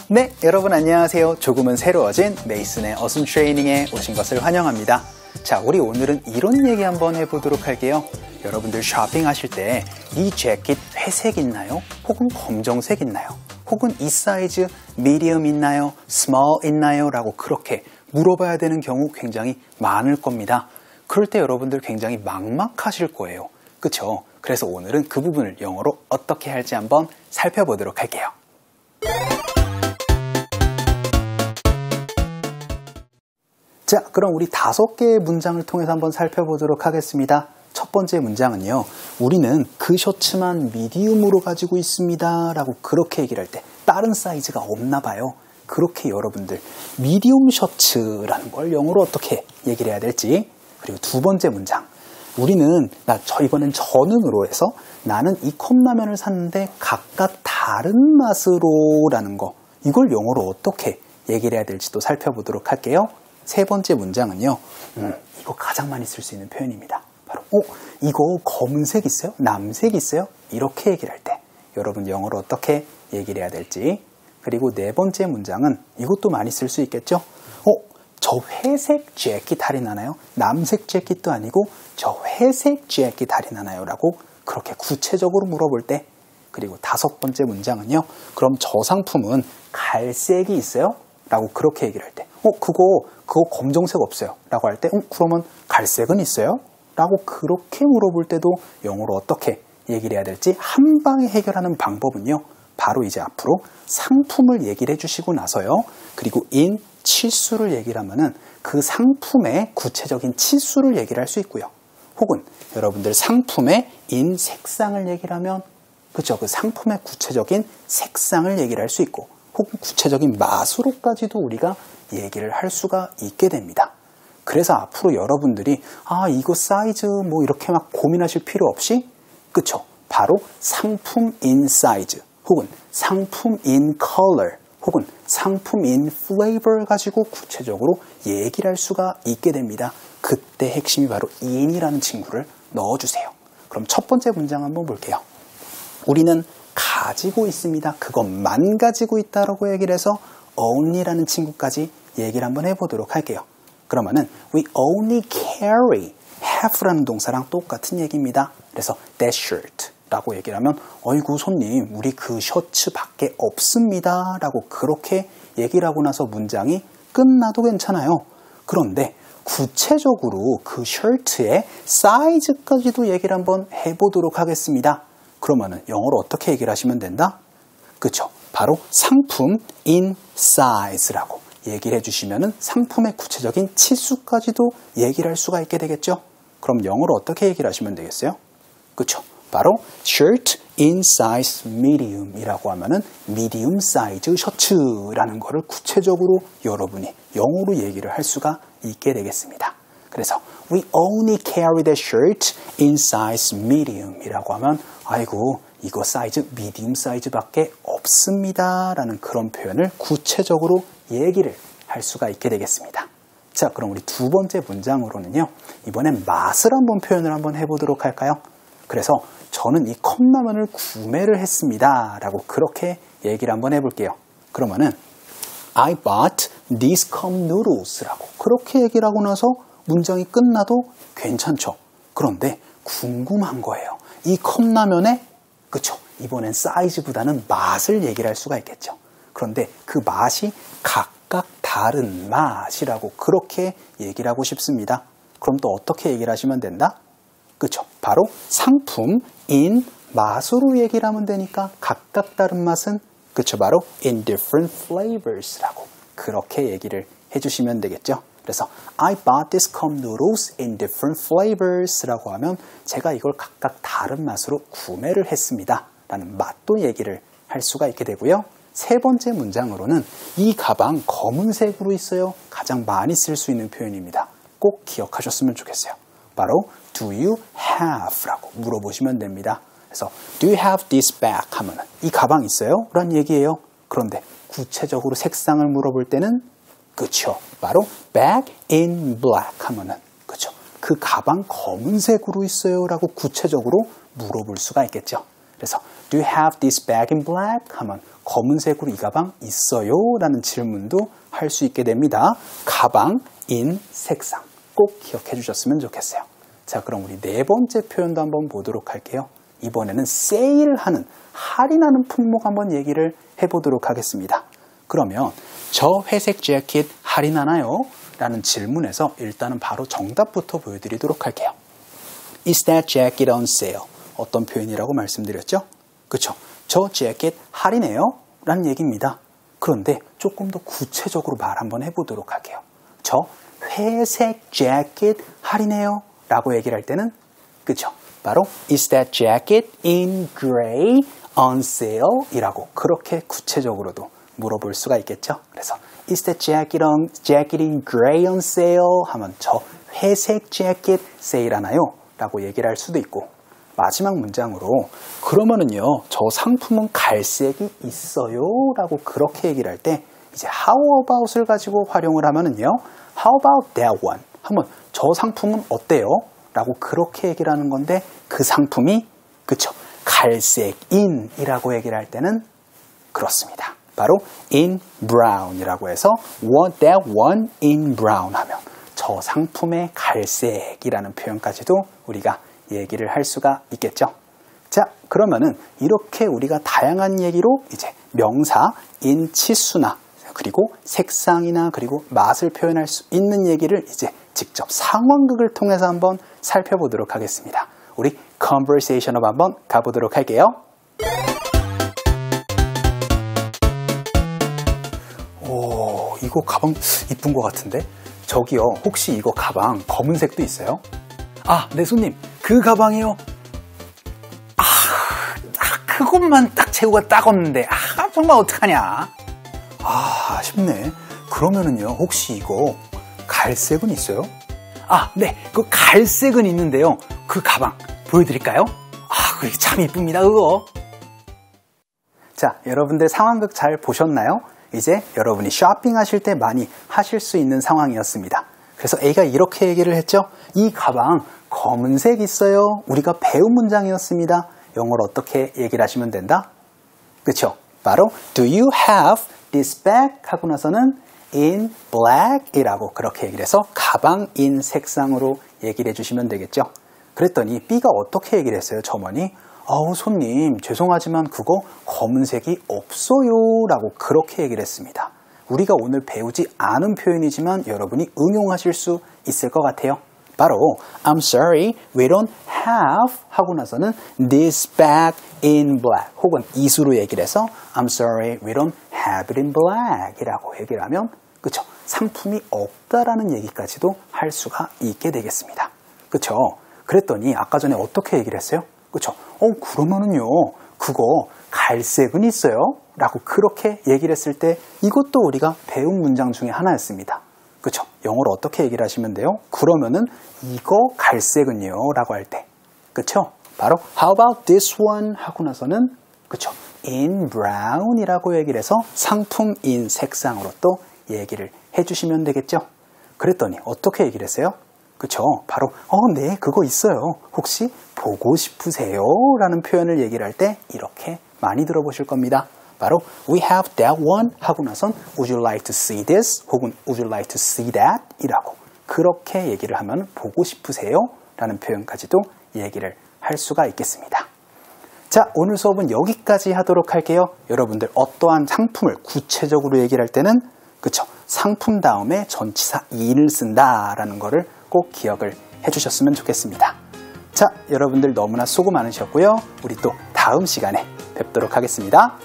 네, 여러분 안녕하세요. 조금은 새로워진 메이슨의 어순 트레이닝에 오신 것을 환영합니다. 자, 우리 오늘은 이런 얘기 한번 해보도록 할게요. 여러분들 쇼핑하실 때 이 재킷 회색 있나요? 혹은 검정색 있나요? 혹은 이 사이즈 미디엄 있나요? 스몰 있나요? 라고 그렇게 물어봐야 되는 경우 굉장히 많을 겁니다. 그럴 때 여러분들 굉장히 막막하실 거예요. 그쵸? 그래서 오늘은 그 부분을 영어로 어떻게 할지 한번 살펴보도록 할게요. 자, 그럼 우리 5개의 문장을 통해서 한번 살펴보도록 하겠습니다. 첫 번째 문장은요, 우리는 그 셔츠만 미디움으로 가지고 있습니다 라고 그렇게 얘기를 할 때 다른 사이즈가 없나 봐요. 그렇게 여러분들 미디움 셔츠라는 걸 영어로 어떻게 얘기를 해야 될지. 그리고 두 번째 문장, 우리는 이번엔 저는으로 해서 나는 이 컵라면을 샀는데 각각 다른 맛으로 라는 거, 이걸 영어로 어떻게 얘기를 해야 될지도 살펴보도록 할게요. 세 번째 문장은요, 이거 가장 많이 쓸 수 있는 표현입니다. 바로 이거 검은색 있어요? 남색 있어요? 이렇게 얘기를 할 때 여러분 영어로 어떻게 얘기를 해야 될지. 그리고 네 번째 문장은 이것도 많이 쓸 수 있겠죠? 저 회색 재킷 할인하나요? 남색 재킷도 아니고 저 회색 재킷 할인하나요? 라고 그렇게 구체적으로 물어볼 때. 그리고 다섯 번째 문장은요, 그럼 저 상품은 갈색이 있어요? 라고 그렇게 얘기를 할 때 그거 검정색 없어요 라고 할 때 그러면 갈색은 있어요? 라고 그렇게 물어볼 때도 영어로 어떻게 얘기를 해야 될지 한 방에 해결하는 방법은요, 바로 이제 앞으로 상품을 얘기를 해주시고 나서요, 그리고 in 치수를 얘기를 하면은 그 상품의 구체적인 치수를 얘기를 할 수 있고요, 혹은 여러분들 상품의 in 색상을 얘기를 하면 그죠, 그 상품의 구체적인 색상을 얘기를 할 수 있고, 혹은 구체적인 맛으로까지도 우리가 얘기를 할 수가 있게 됩니다. 그래서 앞으로 여러분들이 이거 사이즈 뭐 이렇게 막 고민하실 필요 없이, 그쵸? 바로 상품 in 사이즈, 혹은 상품 in 컬러, 혹은 상품 in 플레이버를 가지고 구체적으로 얘기를 할 수가 있게 됩니다. 그때 핵심이 바로 in이라는 친구를 넣어주세요. 그럼 첫 번째 문장 한번 볼게요. 우리는 가지고 있습니다. 그것만 가지고 있다라고 얘기를 해서 only라는 친구까지 얘기를 한번 해보도록 할게요. 그러면은 we only carry have라는 동사랑 똑같은 얘기입니다. 그래서 that shirt라고 얘기를 하면 어이구 손님, 우리 그 셔츠밖에 없습니다 라고 그렇게 얘기를 하고 나서 문장이 끝나도 괜찮아요. 그런데 구체적으로 그 셔츠의 사이즈까지도 얘기를 한번 해보도록 하겠습니다. 그러면은 영어로 어떻게 얘기를 하시면 된다? 그쵸? 바로 상품 in size라고 얘기를 해주시면은 상품의 구체적인 치수까지도 얘기를 할 수가 있게 되겠죠? 그럼 영어로 어떻게 얘기를 하시면 되겠어요? 그쵸? 바로 shirt in size medium 이라고 하면은 medium 사이즈 셔츠라는 거를 구체적으로 여러분이 영어로 얘기를 할 수가 있게 되겠습니다. 그래서 we only carry the shirt in size medium 이라고 하면 아이고 이거 사이즈 미디움 사이즈밖에 없습니다 라는 그런 표현을 구체적으로 얘기를 할 수가 있게 되겠습니다. 자, 그럼 우리 두 번째 문장으로는요, 이번엔 맛을 한번 표현을 한번 해보도록 할까요? 그래서 저는 이 컵라면을 구매를 했습니다 라고 그렇게 얘기를 한번 해볼게요. 그러면은 I bought these cup noodles 라고 그렇게 얘기를 하고 나서 문장이 끝나도 괜찮죠. 그런데 궁금한 거예요. 이 컵라면의, 그쵸, 이번엔 사이즈보다는 맛을 얘기를 할 수가 있겠죠. 그런데 그 맛이 각각 다른 맛이라고 그렇게 얘기를 하고 싶습니다. 그럼 또 어떻게 얘기를 하시면 된다? 그쵸, 바로 상품 in 맛으로 얘기를 하면 되니까 각각 다른 맛은, 그쵸, 바로 in different flavors라고 그렇게 얘기를 해주시면 되겠죠. 그래서 I bought this cup noodles in different flavors 라고 하면 제가 이걸 각각 다른 맛으로 구매를 했습니다 라는 맛도 얘기를 할 수가 있게 되고요. 세 번째 문장으로는 이 가방 검은색으로 있어요. 가장 많이 쓸 수 있는 표현입니다. 꼭 기억하셨으면 좋겠어요. 바로 do you have? 라고 물어보시면 됩니다. 그래서 do you have this bag? 하면은 이 가방 있어요? 라는 얘기예요. 그런데 구체적으로 색상을 물어볼 때는 그쵸, 바로 bag in black 하면은 그쵸, 그 가방 검은색으로 있어요? 라고 구체적으로 물어볼 수가 있겠죠. 그래서 do you have this bag in black? 하면 검은색으로 이 가방 있어요? 라는 질문도 할 수 있게 됩니다. 가방 in 색상 꼭 기억해 주셨으면 좋겠어요. 자, 그럼 우리 네 번째 표현도 한번 보도록 할게요. 이번에는 세일하는, 할인하는 품목 한번 얘기를 해보도록 하겠습니다. 그러면 저 회색 재킷 할인하나요? 라는 질문에서 일단은 바로 정답부터 보여드리도록 할게요. Is that jacket on sale? 어떤 표현이라고 말씀드렸죠? 그쵸? 저 재킷 할인해요? 라는 얘기입니다. 그런데 조금 더 구체적으로 말 한번 해보도록 할게요. 저 회색 재킷 할인해요? 라고 얘기를 할 때는 그쵸? 바로 Is that jacket in gray on sale? 이라고 그렇게 구체적으로도 물어볼 수가 있겠죠. 그래서 Is that jacket in gray on sale? 하면 저 회색 재킷 세일하나요? 라고 얘기를 할 수도 있고, 마지막 문장으로 그러면은요 저 상품은 갈색이 있어요? 라고 그렇게 얘기를 할 때 이제 how about을 가지고 활용을 하면은요 how about that one? 하면 저 상품은 어때요? 라고 그렇게 얘기를 하는 건데 그 상품이 그쵸 갈색인 이라고 얘기를 할 때는 그렇습니다. 바로 in brown 이라고 해서 what that one in brown 하면 저 상품의 갈색이라는 표현까지도 우리가 얘기를 할 수가 있겠죠. 자, 그러면은 이렇게 우리가 다양한 얘기로 이제 명사, 인, 치수나 그리고 색상이나 그리고 맛을 표현할 수 있는 얘기를 이제 직접 상황극을 통해서 한번 살펴보도록 하겠습니다. 우리 conversation으로 한번 가보도록 할게요. 오, 이거 가방 이쁜 것 같은데? 저기요, 혹시 이거 가방 검은색도 있어요? 아, 네 손님, 그 가방이요? 그것만 딱 재고가 딱 없는데, 정말 어떡하냐? 아쉽네. 그러면은요, 혹시 이거 갈색은 있어요? 네, 그 갈색은 있는데요. 그 가방 보여드릴까요? 그게 참 이쁩니다, 그거. 자, 여러분들 상황극 잘 보셨나요? 이제 여러분이 쇼핑하실 때 많이 하실 수 있는 상황이었습니다. 그래서 A가 이렇게 얘기를 했죠. 이 가방 검은색 있어요. 우리가 배운 문장이었습니다. 영어로 어떻게 얘기를 하시면 된다? 그쵸? 바로 Do you have this bag? 하고 나서는 in black 이라고 그렇게 얘기를 해서 가방 in 색상으로 얘기를 해주시면 되겠죠. 그랬더니 B가 어떻게 얘기를 했어요? 점원이 손님 죄송하지만 그거 검은색이 없어요 라고 그렇게 얘기를 했습니다. 우리가 오늘 배우지 않은 표현이지만 여러분이 응용하실 수 있을 것 같아요. 바로 I'm sorry, we don't have 하고 나서는 this bag in black 혹은 이수로 얘기를 해서 I'm sorry, we don't have it in black 이라고 얘기를 하면 그쵸? 상품이 없다라는 얘기까지도 할 수가 있게 되겠습니다. 그쵸? 그랬더니 아까 전에 어떻게 얘기를 했어요? 그쵸? 그러면은요 그거 갈색은 있어요? 라고 그렇게 얘기를 했을 때 이것도 우리가 배운 문장 중에 하나였습니다. 그쵸? 영어로 어떻게 얘기를 하시면 돼요? 그러면은 이거 갈색은요? 라고 할 때 그쵸? 바로 How about this one? 하고 나서는 그쵸? In brown 이라고 얘기를 해서 상품인 색상으로 또 얘기를 해주시면 되겠죠? 그랬더니 어떻게 얘기를 했어요? 그쵸? 바로 네 그거 있어요. 혹시 보고 싶으세요? 라는 표현을 얘기를 할 때 이렇게 많이 들어보실 겁니다. 바로 We have that one 하고 나선 Would you like to see this? 혹은 Would you like to see that? 이라고 그렇게 얘기를 하면 보고 싶으세요? 라는 표현까지도 얘기를 할 수가 있겠습니다. 자, 오늘 수업은 여기까지 하도록 할게요. 여러분들 어떠한 상품을 구체적으로 얘기를 할 때는 그쵸? 상품 다음에 전치사 in을 쓴다라는 거를 꼭 기억을 해주셨으면 좋겠습니다. 자, 여러분들 너무나 수고 많으셨고요. 우리 또 다음 시간에 뵙도록 하겠습니다.